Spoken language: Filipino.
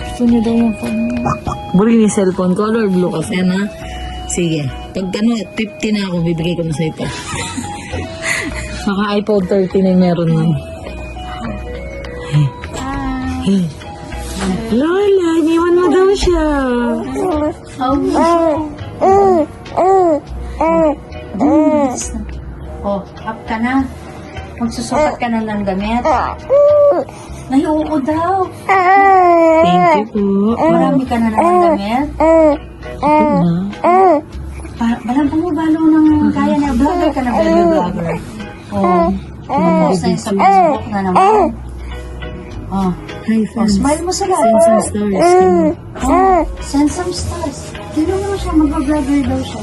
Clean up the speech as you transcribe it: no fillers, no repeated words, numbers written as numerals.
Gusto niya daw yung phone niya. Buri ni cellphone, color blue kasi na. Sige. Pag 50 na ako, bibigay ko na sa ito. Saka iPhone 13 na yung meron nun. Lola, iniwan mo daw siya. Oh, up ka na. Magsusukat ka na ng damit. Ay, oo daw. Thank you po. Marami ka na naman damit. Balang mo balo ng kaya na vlogger ka na baby vlogger. Oh, post na yun sa Facebook na naman. Oh, Hi, friends. smile mo sila. Send some stories. Oh, send some stars. Tignan mo siya, mag-vlogger daw siya.